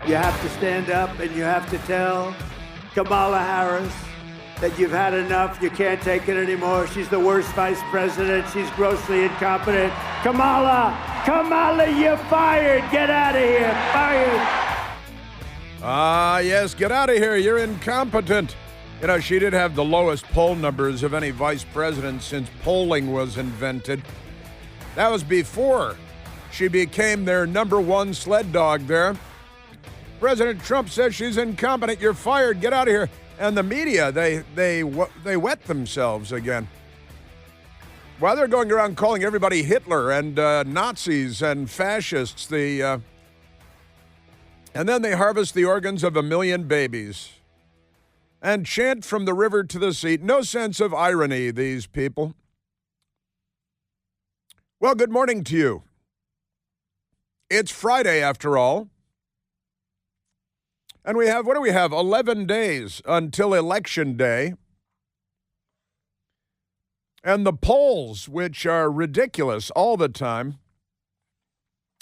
You have to stand up and you have to tell Kamala Harris that you've had enough. You can't take it anymore. She's the worst vice president. She's grossly incompetent. Kamala, you're fired. Get out of here. Fired. Yes, get out of here. You're incompetent. You know, she did have the lowest poll numbers of any vice president since polling was invented. That was before she became their number one sled dog there. President Trump says she's incompetent. You're fired. Get out of here. And the media, they wet themselves again. While they're going around calling everybody Hitler and Nazis and fascists, and then they harvest the organs of 1 million babies and chant from the river to the sea. No sense of irony, these people. Well, good morning to you. It's Friday, after all. And we have, 11 days until Election Day. And the polls, which are ridiculous all the time,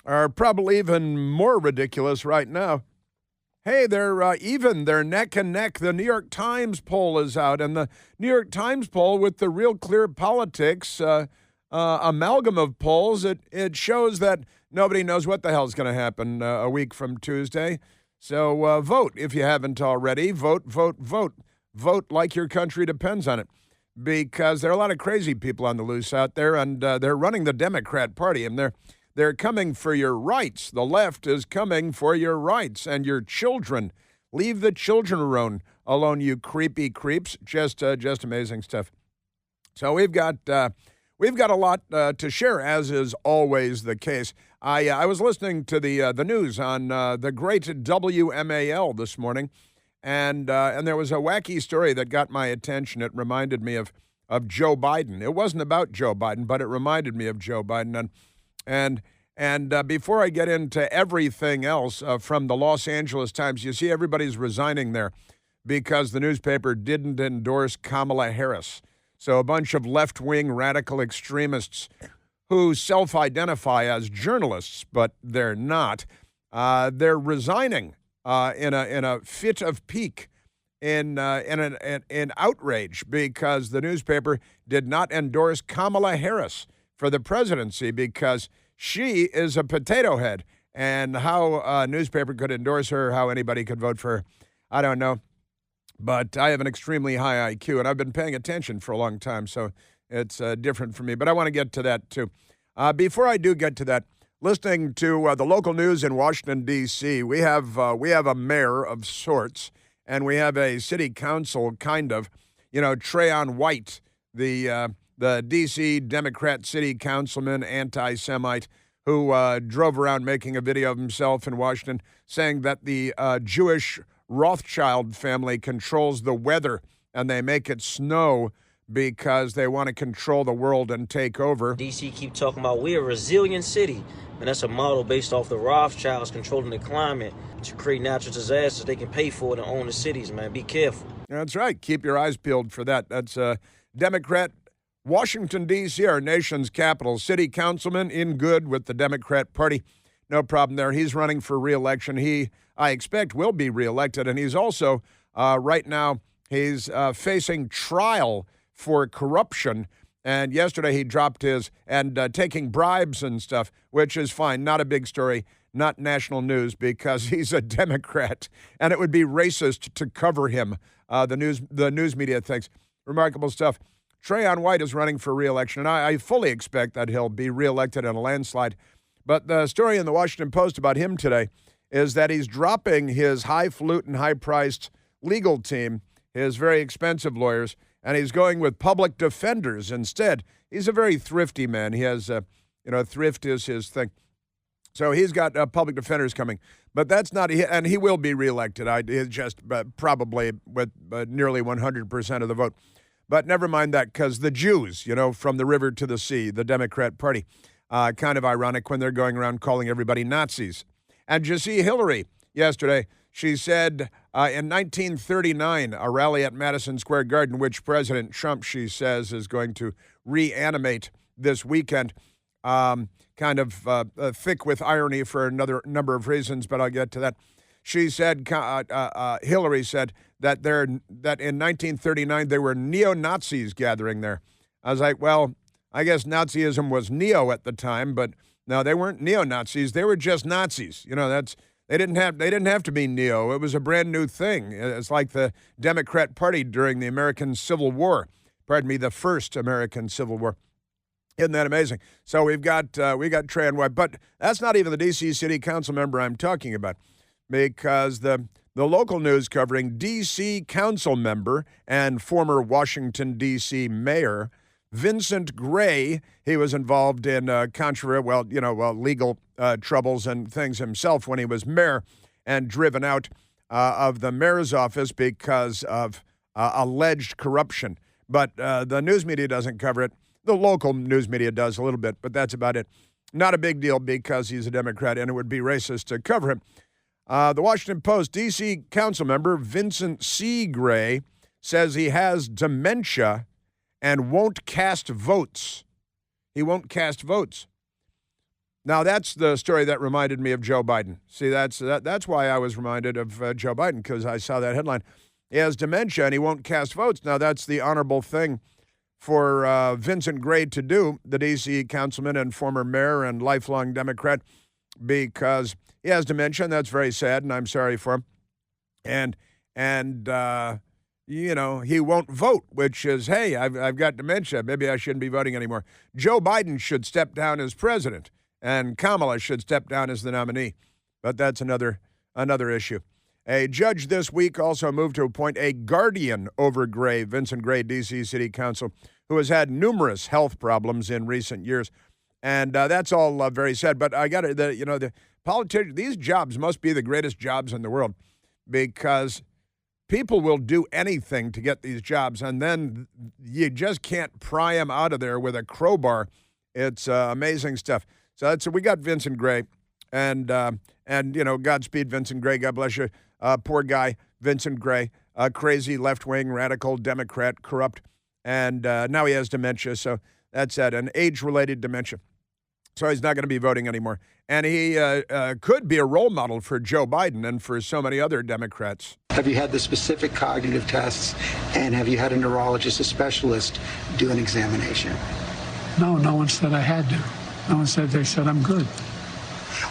are probably even more ridiculous right now. Hey, they're even. They're neck and neck. The New York Times poll is out, and the New York Times poll with the Real Clear Politics amalgam of polls, it shows that nobody knows what the hell's going to happen a week from Tuesday. So vote if you haven't already. Vote, vote, vote. Vote like your country depends on it. Because there are a lot of crazy people on the loose out there, and they're running the Democrat Party, and they're coming for your rights. The left is coming for your rights and your children. Leave the children alone, you creepy creeps. Just amazing stuff. So we've got a lot to share, as is always the case. I was listening to the news on the great WMAL this morning, and there was a wacky story that got my attention. It reminded me of Joe Biden. It wasn't about Joe Biden, but it reminded me of Joe Biden. And before I get into everything else from the Los Angeles Times, you see everybody's resigning there because the newspaper didn't endorse Kamala Harris. So a bunch of left-wing radical extremists who self-identify as journalists, but they're not, they're resigning in a fit of pique, in outrage, because the newspaper did not endorse Kamala Harris for the presidency because she is a potato head. And how a newspaper could endorse her, how anybody could vote for her, I don't know. But I have an extremely high IQ, and I've been paying attention for a long time, so it's different for me. But I want to get to that, too. Before I do get to that, listening to the local news in Washington, D.C., we have a mayor of sorts, and we have a city council, kind of. You know, Tryon White, the D.C. Democrat city councilman, anti-Semite, who drove around making a video of himself in Washington saying that the Jewish Rothschild family controls the weather and they make it snow because they want to control the world and take over. DC keep talking about we're a resilient city, and that's a model based off the Rothschilds controlling the climate to create natural disasters. They can pay for it and own the cities, man. Be careful. That's right. Keep your eyes peeled for that. That's Democrat Washington, D.C., our nation's capital. City councilman in good with the Democrat Party. No problem there. He's running for re-election. He, I expect, will be re-elected. And he's also, right now, he's facing trial for corruption. And yesterday he dropped his, and taking bribes and stuff, which is fine. Not a big story, not national news, because he's a Democrat. And it would be racist to cover him, the news media thinks. Remarkable stuff. Tryon White is running for re-election, and I fully expect that he'll be re-elected in a landslide. But the story in the Washington Post about him today is that he's dropping his highfalutin, high-priced legal team, his very expensive lawyers, and he's going with public defenders instead. He's a very thrifty man. He has, thrift is his thing. So he's got public defenders coming. But that's not, and he will be reelected. Probably with nearly 100% of the vote. But never mind that, because the Jews, from the river to the sea, the Democrat Party, kind of ironic when they're going around calling everybody Nazis. And you see Hillary yesterday, she said in 1939, a rally at Madison Square Garden, which President Trump, she says, is going to reanimate this weekend, kind of thick with irony for another number of reasons, but I'll get to that. She said, Hillary said that in 1939 there were neo-Nazis gathering there. I was like, well, I guess Nazism was neo at the time, but no, they weren't neo-Nazis. They were just Nazis. They didn't have to be neo. It was a brand new thing. It's like the Democrat Party during the American Civil War. Pardon me, the first American Civil War. Isn't that amazing? So we got Tryon White, but that's not even the D.C. City Council member I'm talking about, because the local news covering D.C. Council member and former Washington, D.C. Mayor Vincent Gray, he was involved in legal troubles and things himself when he was mayor, and driven out of the mayor's office because of alleged corruption. But the news media doesn't cover it. The local news media does a little bit, but that's about it. Not a big deal because he's a Democrat, and it would be racist to cover him. The Washington Post, D.C. Council member Vincent C. Gray says he has dementia and won't cast votes. He won't cast votes. Now, that's the story that reminded me of Joe Biden. See, that's why I was reminded of Joe Biden, because I saw that headline. He has dementia and he won't cast votes. Now, that's the honorable thing for Vincent Gray to do, the D.C. councilman and former mayor and lifelong Democrat, because he has dementia, and that's very sad, and I'm sorry for him. And he won't vote, which is, hey, I've got dementia. Maybe I shouldn't be voting anymore. Joe Biden should step down as president, and Kamala should step down as the nominee. But that's another issue. A judge this week also moved to appoint a guardian over Gray, Vincent Gray, D.C. City Council, who has had numerous health problems in recent years. And that's all very sad. But I got it. The politicians, these jobs must be the greatest jobs in the world, because people will do anything to get these jobs, and then you just can't pry them out of there with a crowbar. It's amazing stuff. So we got Vincent Gray, and Godspeed, Vincent Gray. God bless you. Poor guy, Vincent Gray, crazy left-wing, radical Democrat, corrupt, and now he has dementia. So that's sad, an age-related dementia. So he's not going to be voting anymore. And he could be a role model for Joe Biden and for so many other Democrats. Have you had the specific cognitive tests, and have you had a neurologist, a specialist, do an examination? No one said I had to. No one said. They said I'm good.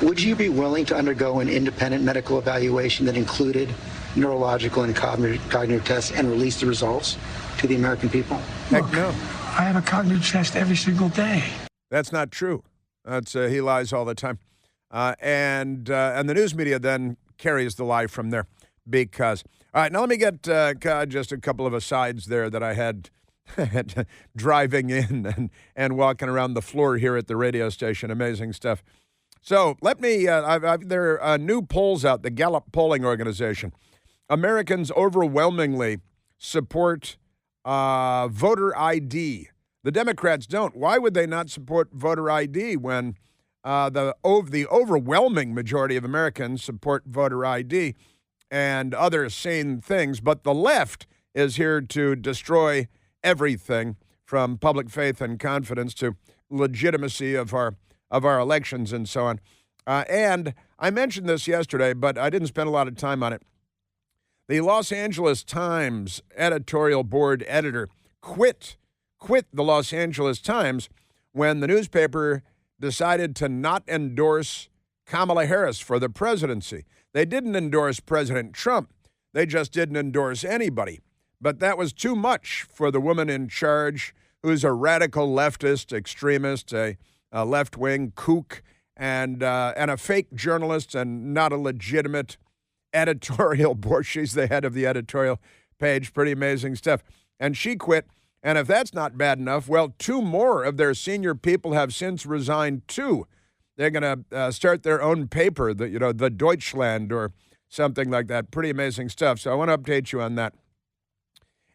Would you be willing to undergo an independent medical evaluation that included neurological and cognitive tests and release the results to the American people? Look, no. I have a cognitive test every single day. That's not true. That's he lies all the time. And the news media then carries the lie from there. Because, all right, now let me get just a couple of asides there that I had driving in and walking around the floor here at the radio station. Amazing stuff. So let me, there are new polls out, the Gallup polling organization. Americans overwhelmingly support voter ID. The Democrats don't. Why would they not support voter ID when the overwhelming majority of Americans support voter ID and other sane things? But the left is here to destroy everything from public faith and confidence to legitimacy of our elections and so on. And I mentioned this yesterday, but I didn't spend a lot of time on it. The Los Angeles Times editorial board editor quit the Los Angeles Times when the newspaper decided to not endorse Kamala Harris for the presidency. They didn't endorse President Trump. They just didn't endorse anybody. But that was too much for the woman in charge, who's a radical leftist extremist, a left-wing kook, and a fake journalist and not a legitimate editorial board. She's the head of the editorial page. Pretty amazing stuff. And she quit. And if that's not bad enough, well, two more of their senior people have since resigned too. They're going to start their own paper, the Deutschland or something like that. Pretty amazing stuff. So I want to update you on that.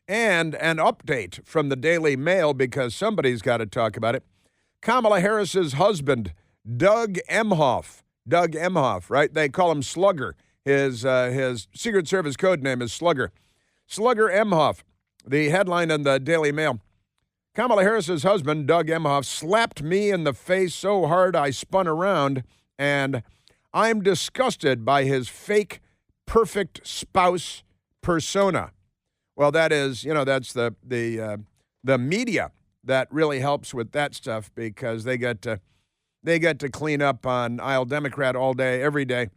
And an update from the Daily Mail, because somebody's got to talk about it. Kamala Harris's husband, Doug Emhoff, right? They call him Slugger. His Secret Service code name is Slugger. Slugger Emhoff. The headline in the Daily Mail, Kamala Harris's husband, Doug Emhoff, slapped me in the face so hard I spun around, and I'm disgusted by his fake perfect spouse persona. Well, that is, that's the media that really helps with that stuff because they get to clean up on aisle Democrat all day, every day.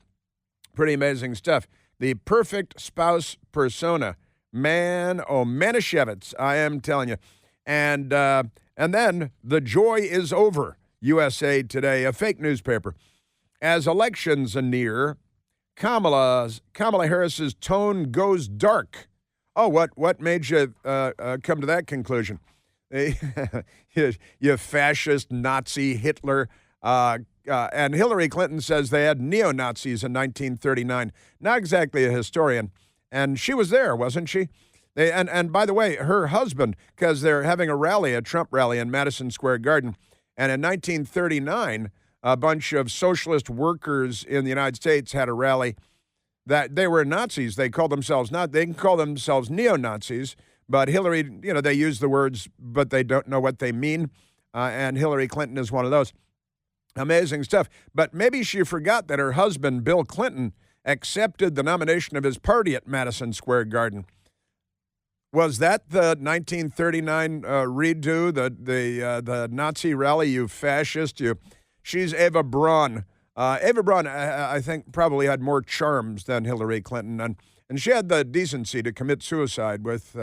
Pretty amazing stuff. The perfect spouse persona. Man, oh, Manischewitz, I am telling you. And then the joy is over. USA Today, a fake newspaper. As elections are near, Kamala Harris's tone goes dark. Oh, what made you come to that conclusion? You fascist, Nazi, Hitler. And Hillary Clinton says they had neo-Nazis in 1939. Not exactly a historian. And she was there, wasn't she? And by the way, her husband, because they're having a Trump rally in Madison Square Garden. And in 1939, a bunch of socialist workers in the United States had a rally that they were Nazis. They call themselves they can call themselves neo-Nazis, but Hillary, they use the words, but they don't know what they mean. And Hillary Clinton is one of those. Amazing stuff. But maybe she forgot that her husband, Bill Clinton, accepted the nomination of his party at Madison Square Garden. Was that the 1939 redo, the Nazi rally, you fascist? She's Eva Braun. Eva Braun, I think, probably had more charms than Hillary Clinton. And she had the decency to commit suicide with,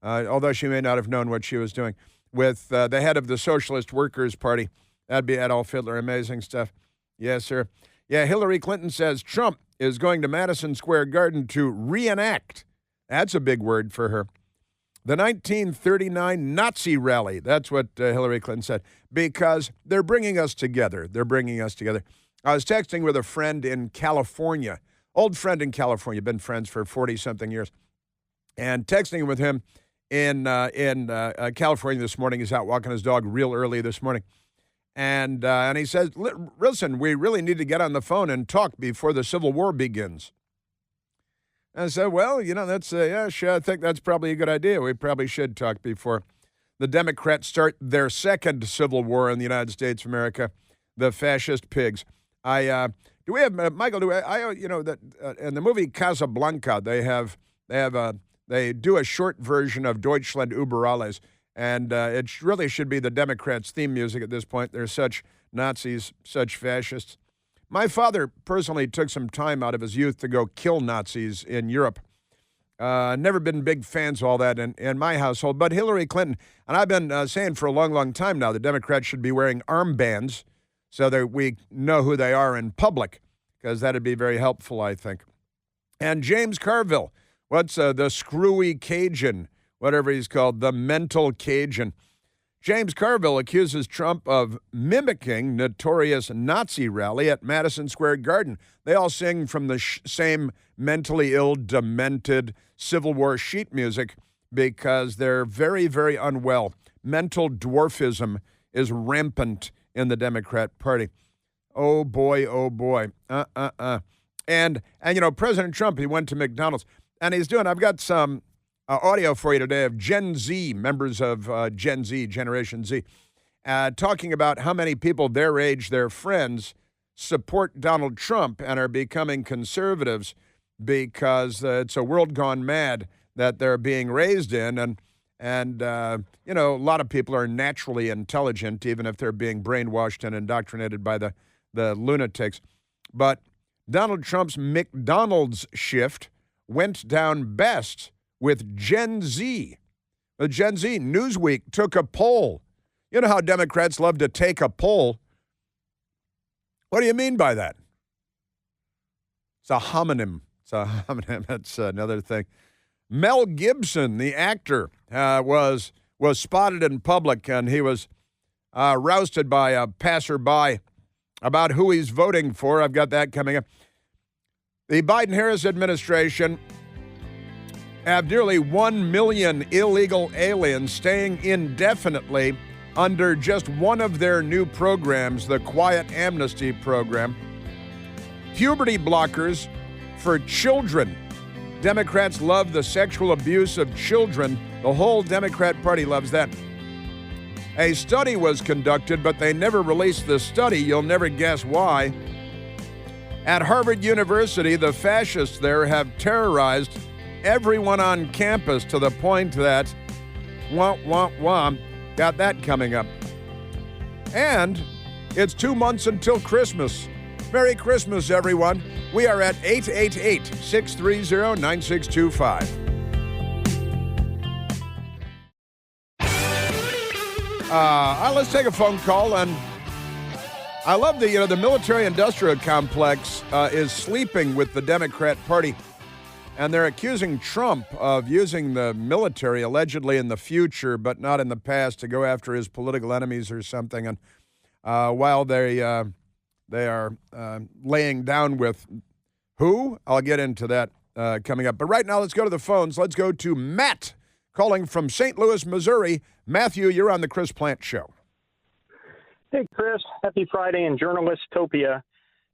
although she may not have known what she was doing, with the head of the Socialist Workers' Party. That'd be Adolf Hitler. Amazing stuff. Yes, sir. Yeah, Hillary Clinton says Trump is going to Madison Square Garden to reenact. That's a big word for her. The 1939 Nazi rally. That's what Hillary Clinton said. Because they're bringing us together. They're bringing us together. I was texting with a friend in California. Old friend in California. Been friends for 40-something years. And texting with him in California this morning. He's out walking his dog real early this morning. And he says, listen, we really need to get on the phone and talk before the Civil War begins. And I said, well, that's, sure, I think that's probably a good idea. We probably should talk before the Democrats start their second Civil War in the United States of America, the fascist pigs. Do we have, Michael, that in the movie Casablanca, they do a short version of Deutschland über alles. And it really should be the Democrats' theme music at this point. They're such Nazis, such fascists. My father personally took some time out of his youth to go kill Nazis in Europe. Never been big fans of all that in my household. But Hillary Clinton, and I've been saying for a long, long time now, the Democrats should be wearing armbands so that we know who they are in public, because that would be very helpful, I think. And James Carville, what's the screwy Cajun, whatever he's called, the mental Cajun. James Carville accuses Trump of mimicking notorious Nazi rally at Madison Square Garden. They all sing from the same mentally ill, demented Civil War sheet music because they're very, very unwell. Mental dwarfism is rampant in the Democrat Party. Oh, boy, oh, boy. And President Trump, he went to McDonald's, and I've got some audio for you today of Gen Z, members of Gen Z, Generation Z, talking about how many people their age, their friends, support Donald Trump and are becoming conservatives because it's a world gone mad that they're being raised in. And a lot of people are naturally intelligent, even if they're being brainwashed and indoctrinated by the lunatics. But Donald Trump's McDonald's shift went down best with Gen Z. The Gen Z, Newsweek took a poll. You know how Democrats love to take a poll? What do you mean by that? It's a homonym. That's another thing. Mel Gibson, the actor, was spotted in public, and he was rousted by a passerby about who he's voting for. I've got that coming up. The Biden-Harris administration have nearly 1 million illegal aliens staying indefinitely under just one of their new programs, the Quiet Amnesty Program. Puberty blockers for children. Democrats love the sexual abuse of children. The whole Democrat Party loves that. A study was conducted, but they never released the study. You'll never guess why. At Harvard University, the fascists there have terrorized everyone on campus to the point that, got that coming up. And it's 2 months until Christmas. Merry Christmas, everyone. We are at 888-630-9625. Let's take a phone call. And I love the military-industrial complex is sleeping with the Democrat Party. And they're accusing Trump of using the military, allegedly in the future, but not in the past, to go after his political enemies or something. And while they are laying down with who? I'll get into that coming up. But right now, let's go to the phones. Let's go to Matt, calling from St. Louis, Missouri. Matthew, you're on the Chris Plant Show. Hey, Chris. Happy Friday in Journalistopia.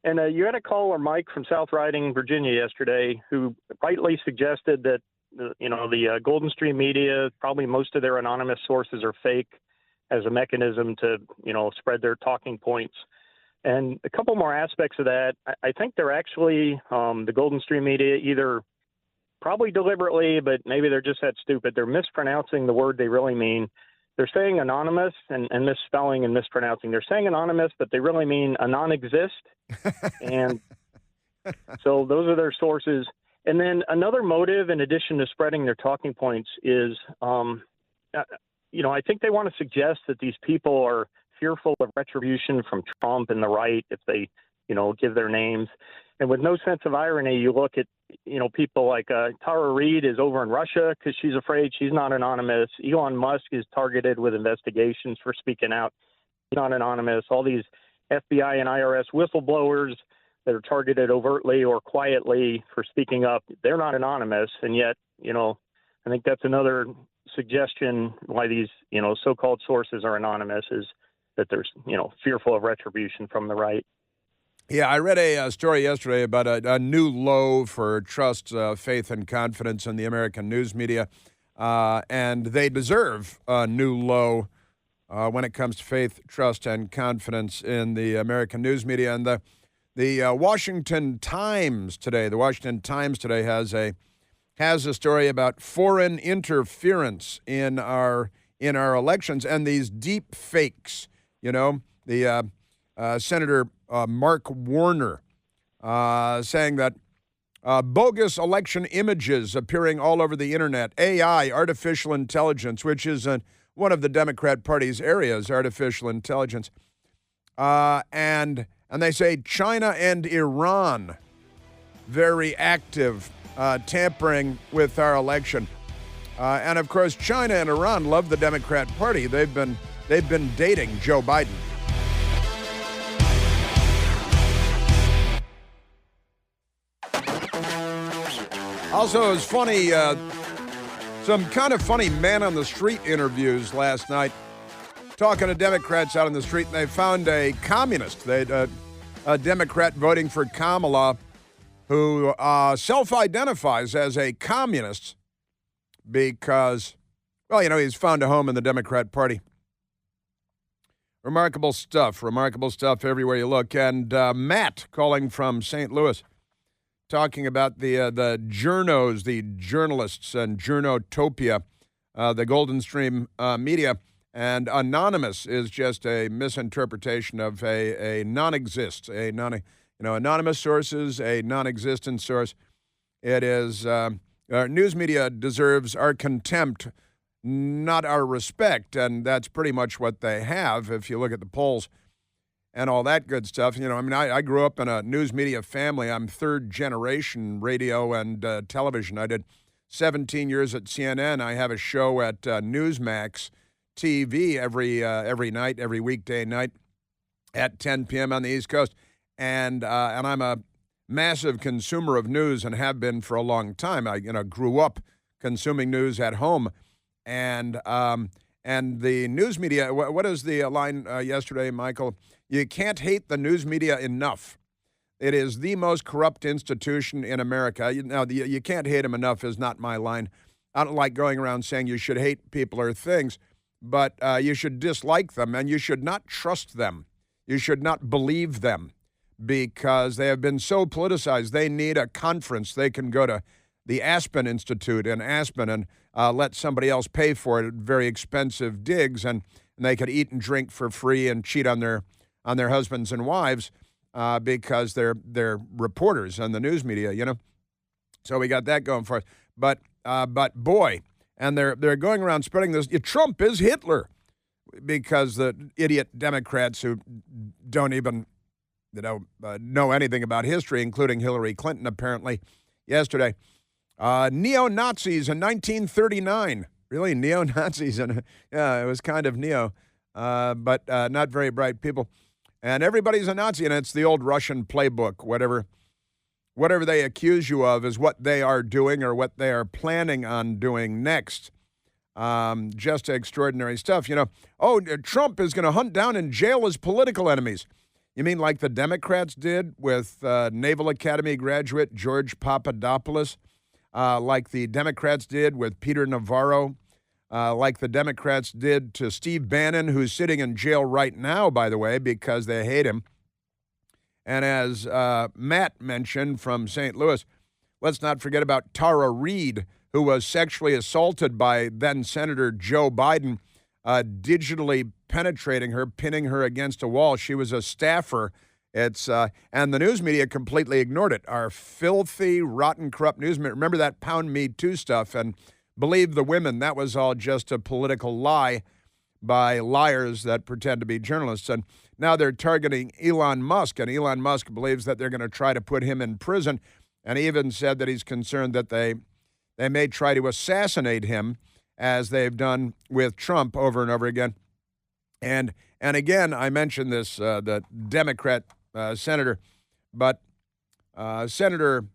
And you had a caller, Mike, from South Riding, Virginia yesterday, who rightly suggested that, the Golden Stream media, probably most of their anonymous sources are fake as a mechanism to, spread their talking points. And a couple more aspects of that. I think they're actually, the Golden Stream media, either probably deliberately, but maybe they're just that stupid. They're mispronouncing the word they really mean. They're saying anonymous and misspelling and mispronouncing. They're saying anonymous, but they really mean a non-exist. And so those are their sources. And then another motive, in addition to spreading their talking points, is, I think they want to suggest that these people are fearful of retribution from Trump and the right if they, give their names. And with no sense of irony, you look at, people like Tara Reid is over in Russia because she's afraid she's not anonymous. Elon Musk is targeted with investigations for speaking out. He's not anonymous. All these FBI and IRS whistleblowers that are targeted overtly or quietly for speaking up, they're not anonymous. And yet, I think that's another suggestion why these, so-called sources are anonymous, is that there's, fearful of retribution from the right. Yeah, I read a story yesterday about a new low for trust, faith, and confidence in the American news media, and they deserve a new low when it comes to faith, trust, and confidence in the American news media. And the Washington Times today has a story about foreign interference in our elections and these deep fakes. The Senator Mark Warner saying that bogus election images appearing all over the internet, AI, artificial intelligence, which is one of the Democrat Party's areas, artificial intelligence, and they say China and Iran very active, tampering with our election, and of course China and Iran love the Democrat Party. They've been dating Joe Biden. Also, it was funny, some kind of funny man-on-the-street interviews last night, talking to Democrats out on the street, and they found a communist, a Democrat voting for Kamala, who self-identifies as a communist because, he's found a home in the Democrat Party. Remarkable stuff everywhere you look. And Matt, calling from St. Louis, talking about the journos, the journalists, and Journotopia, the Golden Stream media, and anonymous is just a misinterpretation of a non-exist, anonymous sources, a non-existent source. It is our news media deserves our contempt, not our respect, and that's pretty much what they have if you look at the polls and all that good stuff. I grew up in a news media family. I'm third generation radio and television. I did 17 years at CNN. I have a show at Newsmax TV every night, every weekday night at 10 p.m. on the East Coast. And I'm a massive consumer of news and have been for a long time. I grew up consuming news at home. And the news media, what is the line yesterday, Michael? You can't hate the news media enough. It is the most corrupt institution in America. You can't hate them enough is not my line. I don't like going around saying you should hate people or things, but you should dislike them, and you should not trust them. You should not believe them. because they have been so politicized. They need a conference. They can go to the Aspen Institute in Aspen and let somebody else pay for it at very expensive digs, and they could eat and drink for free and cheat on their husbands and wives because they're reporters on the news media, you know. So we got that going for us. But boy, and they're going around spreading this. Trump is Hitler, because the idiot Democrats who don't even know anything about history, including Hillary Clinton apparently yesterday. Neo-Nazis in 1939. Really, neo-Nazis? Yeah, it was kind of neo, but not very bright people. And everybody's a Nazi, and it's the old Russian playbook. Whatever they accuse you of is what they are doing or what they are planning on doing next. Just extraordinary stuff. You know, Trump is going to hunt down and jail his political enemies. You mean like the Democrats did with Naval Academy graduate George Papadopoulos? Like the Democrats did with Peter Navarro? Like the Democrats did to Steve Bannon, who's sitting in jail right now, by the way, because they hate him. And as Matt mentioned from St. Louis, let's not forget about Tara Reid, who was sexually assaulted by then-Senator Joe Biden, digitally penetrating her, pinning her against a wall. She was a staffer. And the news media completely ignored it. Our filthy, rotten, corrupt news media. Remember that Pound Me Too stuff, and believe the women. That was all just a political lie by liars that pretend to be journalists. And now they're targeting Elon Musk, and Elon Musk believes that they're going to try to put him in prison, and he even said that he's concerned that they may try to assassinate him, as they've done with Trump over and over again. And again, I mentioned this, the Democrat senator, but Senator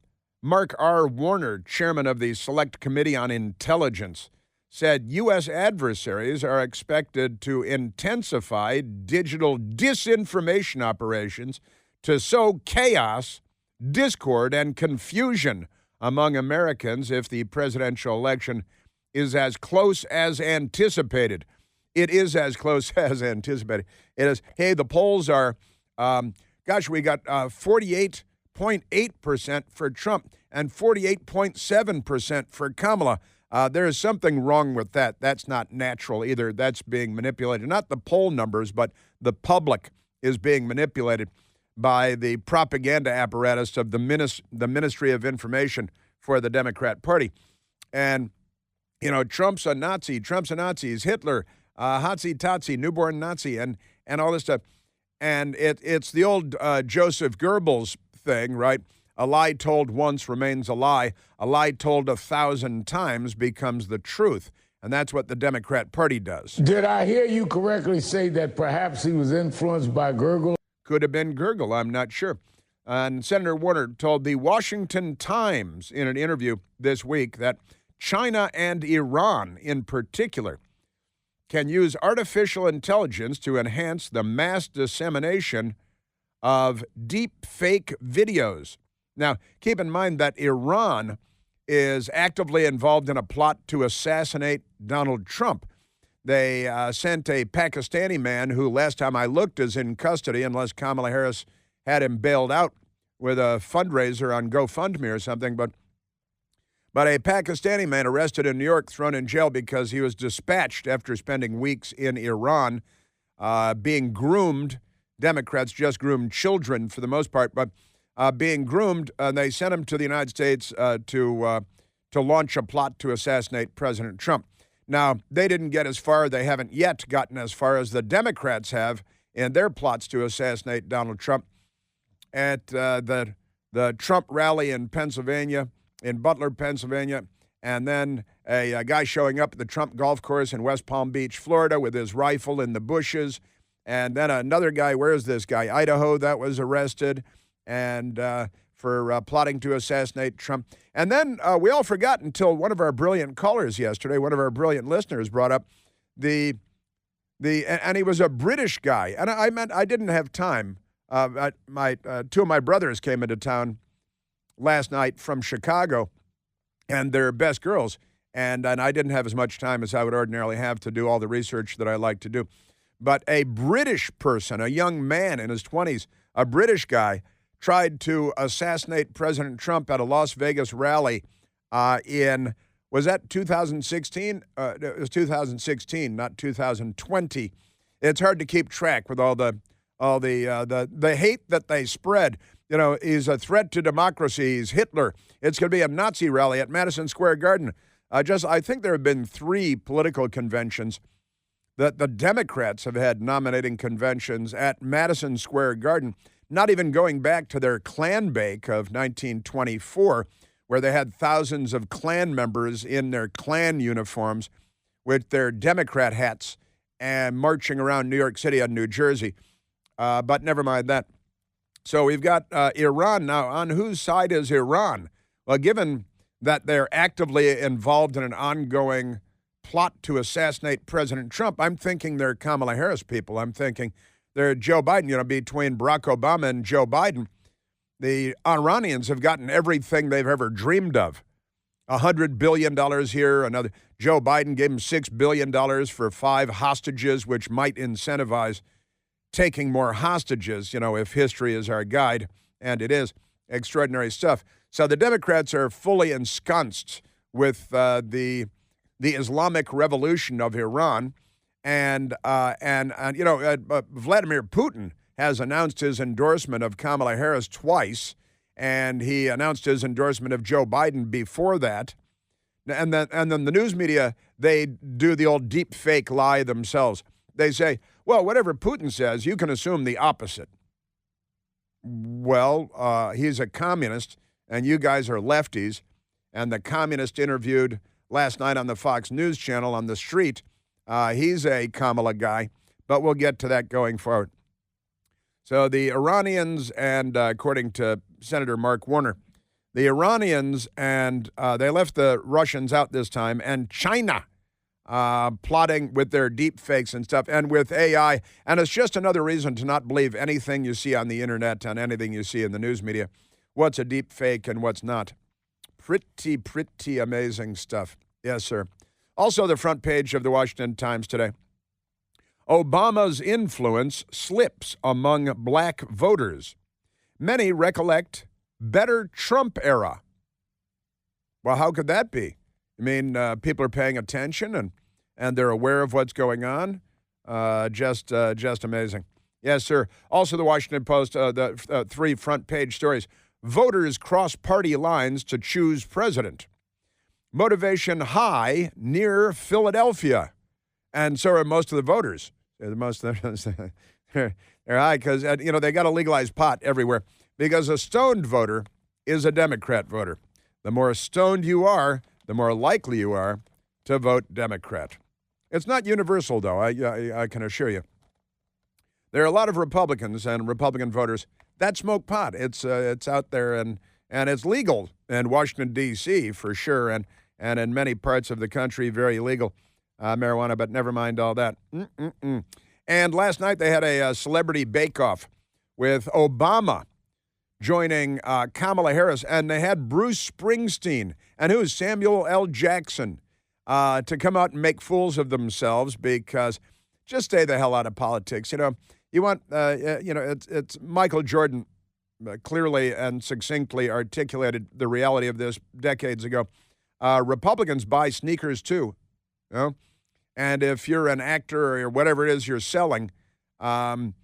Mark R. Warner, chairman of the Select Committee on Intelligence, said U.S. adversaries are expected to intensify digital disinformation operations to sow chaos, discord, and confusion among Americans if the presidential election is as close as anticipated. It is as close as anticipated. It is. Hey, the polls are, we got 48.8% for Trump and 48.7% for Kamala. There is something wrong with that. That's not natural either. That's being manipulated. Not the poll numbers, but the public is being manipulated by the propaganda apparatus of the Ministry of Information for the Democrat Party. And, you know, Trump's a Nazi. He's Hitler, Hotsy-totsy, newborn Nazi, and all this stuff. And it's the old Joseph Goebbels thing, right? A lie told once remains a lie. A lie told 1,000 times becomes the truth. And that's what the Democrat Party does. Did I hear you correctly say that perhaps he was influenced by Goebbels? Could have been Goebbels, I'm not sure. And Senator Warner told the Washington Times in an interview this week that China and Iran in particular can use artificial intelligence to enhance the mass dissemination of deep fake videos. Now, keep in mind that Iran is actively involved in a plot to assassinate Donald Trump. They sent a Pakistani man who, last time I looked, is in custody unless Kamala Harris had him bailed out with a fundraiser on GoFundMe or something. But a Pakistani man arrested in New York, thrown in jail because he was dispatched after spending weeks in Iran being groomed. Democrats just groomed children for the most part, but being groomed, and they sent him to the United States to launch a plot to assassinate President Trump. Now, they didn't get as far, they haven't yet gotten as far as the Democrats have in their plots to assassinate Donald Trump. At the Trump rally in Pennsylvania, in Butler, Pennsylvania, and then a guy showing up at the Trump golf course in West Palm Beach, Florida, with his rifle in the bushes, and then another guy, where is this guy, Idaho, that was arrested, and for plotting to assassinate Trump. And then we all forgot until one of our brilliant callers yesterday, one of our brilliant listeners brought up and he was a British guy. And I didn't have time. Two of my brothers came into town last night from Chicago, and they're best girls. And I didn't have as much time as I would ordinarily have to do all the research that I like to do. But a British person, a young man in his 20s, a British guy, tried to assassinate President Trump at a Las Vegas rally was that 2016? It was 2016, not 2020. It's hard to keep track with all the hate that they spread. You know, he's a threat to democracy. He's Hitler. It's going to be a Nazi rally at Madison Square Garden. I think there have been 3 political conventions that the Democrats have had nominating conventions at Madison Square Garden, not even going back to their Klan bake of 1924, where they had thousands of Klan members in their Klan uniforms with their Democrat hats and marching around New York City and New Jersey. But never mind that. So we've got Iran now. On whose side is Iran? Well, given that they're actively involved in an ongoing plot to assassinate President Trump, I'm thinking they're Kamala Harris people. I'm thinking they're Joe Biden, between Barack Obama and Joe Biden. The Iranians have gotten everything they've ever dreamed of. $100 billion here, another. Joe Biden gave them $6 billion for 5 hostages, which might incentivize taking more hostages, if history is our guide, and it is. Extraordinary stuff. So the Democrats are fully ensconced with the Islamic Revolution of Iran, and Vladimir Putin has announced his endorsement of Kamala Harris twice, and he announced his endorsement of Joe Biden before that. And then the news media, they do the old deep fake lie themselves. They say, well, whatever Putin says, you can assume the opposite. Well, he's a communist, and you guys are lefties. And the communist interviewed last night on the Fox News channel on the street, he's a Kamala guy, but we'll get to that going forward. So the Iranians and, according to Senator Mark Warner, the Iranians and they left the Russians out this time, and China plotting with their deep fakes and stuff, and with AI. And it's just another reason to not believe anything you see on the internet, on anything you see in the news media. What's a deep fake and what's not. Pretty amazing stuff. Yes, sir. Also, the front page of the Washington Times today. Obama's influence slips among black voters. Many recollect better Trump era. Well, how could that be? I mean, people are paying attention and they're aware of what's going on. Just amazing. Yes, sir. Also, the Washington Post, the 3 front page stories. Voters cross party lines to choose president. Motivation high near Philadelphia. And so are most of the voters. Most of them, they're high because, they got to legalize pot everywhere. Because a stoned voter is a Democrat voter. The more stoned you are, the more likely you are to vote Democrat. It's not universal, though, I can assure you. There are a lot of Republicans and Republican voters that smoke pot. It's out there, and it's legal in Washington, D.C., for sure, and in many parts of the country, very legal. Marijuana, but never mind all that. And last night they had a celebrity bake-off with Obama joining Kamala Harris, and they had Bruce Springsteen and who's Samuel L. Jackson to come out and make fools of themselves, because just stay the hell out of politics. You want, it's Michael Jordan clearly and succinctly articulated the reality of this decades ago. Republicans buy sneakers too, and if you're an actor or whatever it is you're selling,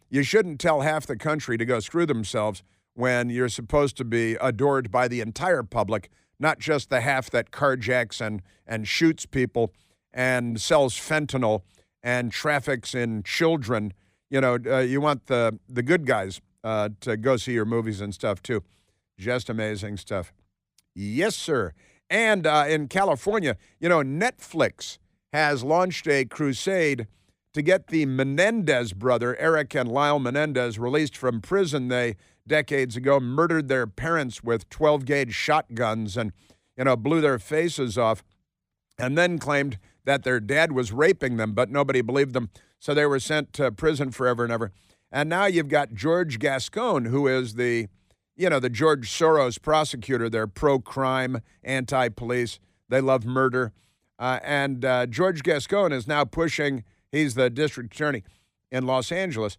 you shouldn't tell half the country to go screw themselves when you're supposed to be adored by the entire public, not just the half that carjacks and shoots people and sells fentanyl and traffics in children. You want the good guys to go see your movies and stuff too. Just amazing stuff. Yes, sir. And in California, Netflix has launched a crusade to get the Menendez brother, Eric and Lyle Menendez, released from prison. They, decades ago, murdered their parents with 12-gauge shotguns and, blew their faces off, and then claimed that their dad was raping them, but nobody believed them. So they were sent to prison forever and ever. And now you've got George Gasone, who is the George Soros prosecutor. They're pro-crime, anti-police. They love murder. And George Gasone is now pushing, he's the district attorney in Los Angeles,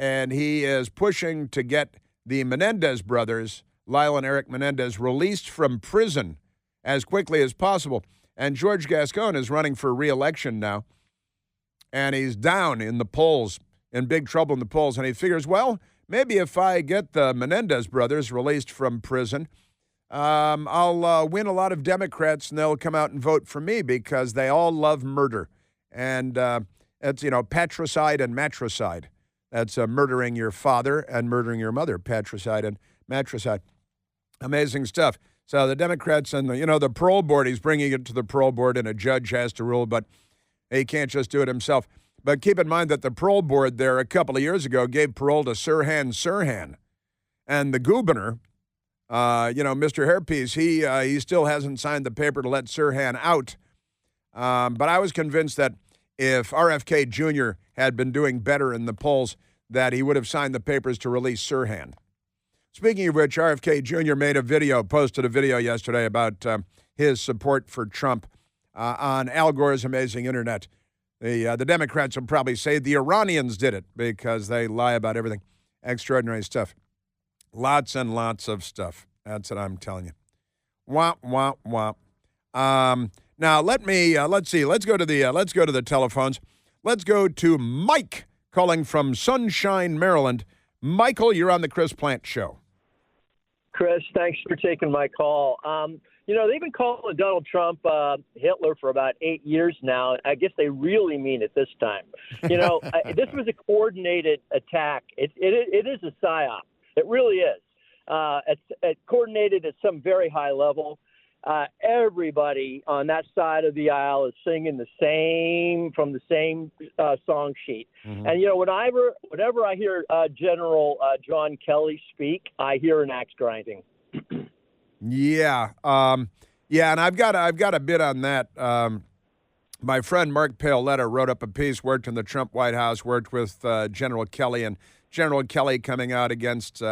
and he is pushing to get the Menendez brothers, Lyle and Eric Menendez, released from prison as quickly as possible. And George Gasone is running for re-election now, and he's down in the polls, in big trouble in the polls, and he figures, well, maybe if I get the Menendez brothers released from prison, I'll win a lot of Democrats, and they'll come out and vote for me because they all love murder. And it's, patricide and matricide. That's murdering your father and murdering your mother, patricide and matricide. Amazing stuff. So the Democrats and the parole board, he's bringing it to the parole board, and a judge has to rule, but he can't just do it himself. But keep in mind that the parole board there a couple of years ago gave parole to Sirhan. And the governor, Mr. Hairpiece, he still hasn't signed the paper to let Sirhan out. But I was convinced that if RFK Jr. had been doing better in the polls, that he would have signed the papers to release Sirhan. Speaking of which, RFK Jr. posted a video yesterday about his support for Trump on Al Gore's amazing internet. The Democrats will probably say the Iranians did it because they lie about everything. Extraordinary stuff. Lots and lots of stuff. That's what I'm telling you. Womp, womp, womp. Now let's see. Let's go to the telephones. Let's go to Mike calling from Sunshine, Maryland. Michael, you're on the Chris Plant Show. Chris, thanks for taking my call. They've been calling Donald Trump Hitler for about 8 years now. I guess they really mean it this time. This was a coordinated attack. It is a psyop. It really is. It's coordinated at some very high level. Everybody on that side of the aisle is singing from the same song sheet. Mm-hmm. And whenever I hear General John Kelly speak, I hear an axe grinding. Yeah, and I've got a bit on that. My friend Mark Paoletta wrote up a piece, worked in the Trump White House, worked with General Kelly, and General Kelly coming out against.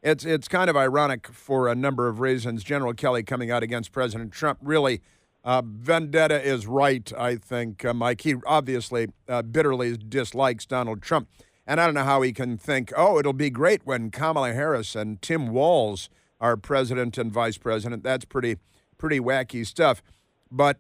It's kind of ironic for a number of reasons. General Kelly coming out against President Trump, really, vendetta is right, I think, Mike. He obviously bitterly dislikes Donald Trump. And I don't know how he can think, it'll be great when Kamala Harris and Tim Walz are president and vice president. That's pretty wacky stuff. But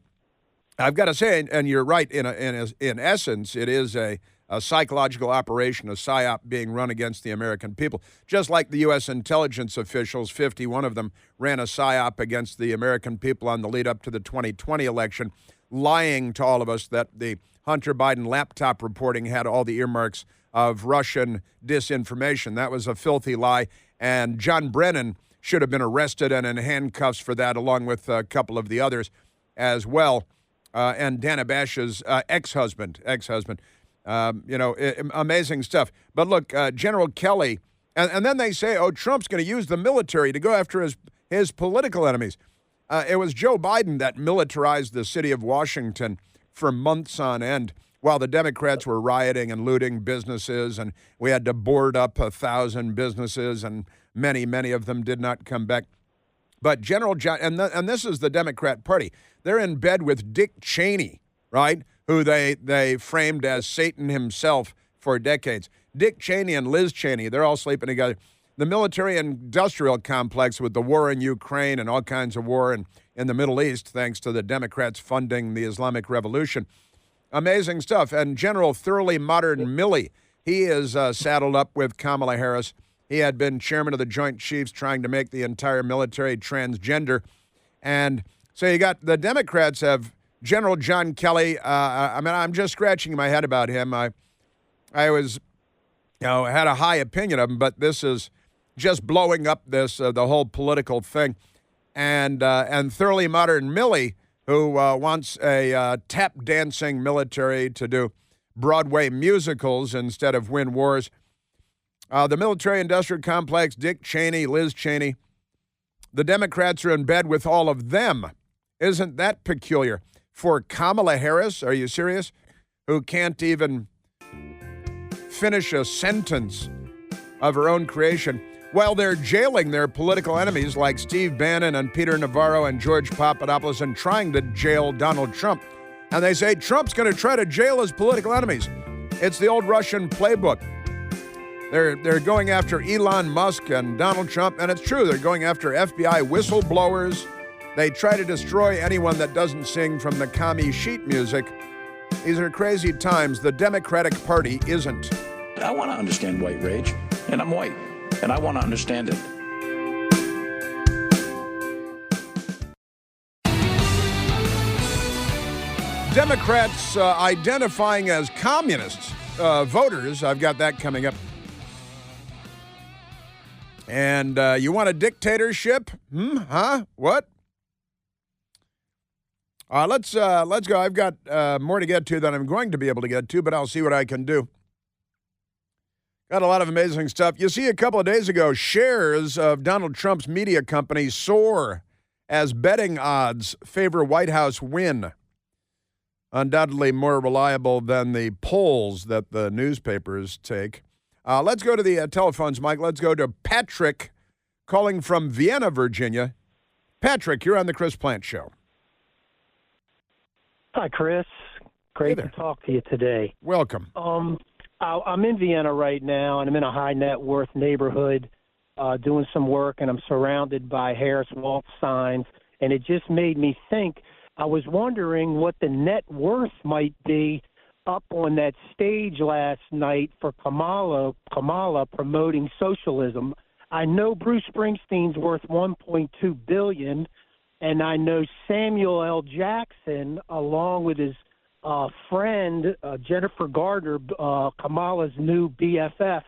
I've got to say, and you're right, in essence, it is a psychological operation, a psyop being run against the American people. Just like the U.S. intelligence officials, 51 of them, ran a psyop against the American people on the lead up to the 2020 election, lying to all of us that the Hunter Biden laptop reporting had all the earmarks of Russian disinformation. That was a filthy lie, and John Brennan should have been arrested and in handcuffs for that, along with a couple of the others as well, and Dana Bash's ex-husband. Amazing stuff. But look, General Kelly, and then they say, Trump's going to use the military to go after his political enemies. It was Joe Biden that militarized the city of Washington for months on end while the Democrats were rioting and looting businesses, and we had to board up 1,000 businesses, and many of them did not come back. But General John, and this is the Democrat Party, they're in bed with Dick Cheney, right, who they framed as Satan himself for decades. Dick Cheney and Liz Cheney, they're all sleeping together. The military-industrial complex with the war in Ukraine and all kinds of war in the Middle East, thanks to the Democrats funding the Islamic Revolution. Amazing stuff. And General Thoroughly Modern Milley, he is saddled up with Kamala Harris. He had been chairman of the Joint Chiefs trying to make the entire military transgender. And so you got the Democrats have General John Kelly. I'm just scratching my head about him. I was, had a high opinion of him, but this is just blowing up the whole political thing. And Thoroughly Modern Milley, who wants a tap dancing military to do Broadway musicals instead of win wars. The military-industrial complex, Dick Cheney, Liz Cheney. The Democrats are in bed with all of them. Isn't that peculiar? For Kamala Harris, are you serious? Who can't even finish a sentence of her own creation while they're jailing their political enemies like Steve Bannon and Peter Navarro and George Papadopoulos and trying to jail Donald Trump. And they say Trump's going to try to jail his political enemies. It's the Old Russian Playbook. They're going after Elon Musk and Donald Trump, and it's true. They're going after FBI whistleblowers. They try to destroy anyone that doesn't sing from the commie sheet music. These are crazy times. The Democratic Party isn't. I want to understand white rage, and I'm white, and I want to understand it. Democrats identifying as communist voters. I've got that coming up. And you want a dictatorship? Huh? What? Let's go. I've got more to get to than I'm going to be able to get to, but I'll see what I can do. Got a lot of amazing stuff. You see, a couple of days ago, shares of Donald Trump's media company soar as betting odds favor White House win. Undoubtedly more reliable than the polls that the newspapers take. Let's go to the telephones, Mike. Let's go to Patrick calling from Vienna, Virginia. Patrick, you're on the Chris Plant Show. Hi, Chris. Great to talk to you today. Welcome. I'm in Vienna right now, and I'm in a high net worth neighborhood doing some work, and I'm surrounded by Harris Waltz signs, and it just made me think. I was wondering what the net worth might be up on that stage last night for Kamala promoting socialism. I know Bruce Springsteen's worth $1.2 billion, and I know Samuel L. Jackson, along with his friend Jennifer Gardner, Kamala's new BFF.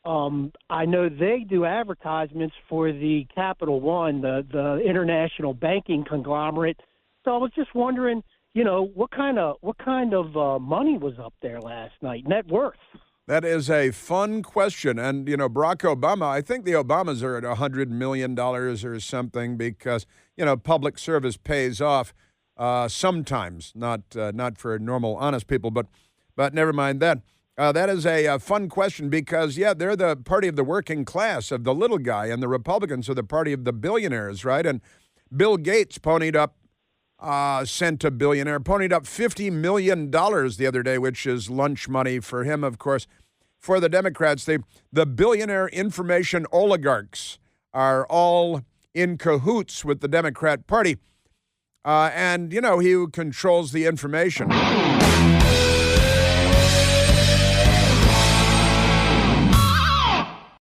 I know they do advertisements for the Capital One, the international banking conglomerate. So I was just wondering, what kind of money was up there last night? Net worth. That is a fun question. And, Barack Obama, I think the Obamas are at $100 million or something because, public service pays off sometimes, not for normal, honest people. But never mind that. That is a fun question because, they're the party of the working class, of the little guy, and the Republicans are the party of the billionaires, right? And Bill Gates ponied up sent a billionaire, ponied up $50 million the other day, which is lunch money for him, of course. For the Democrats, the billionaire information oligarchs are all in cahoots with the Democrat Party. And, he controls the information.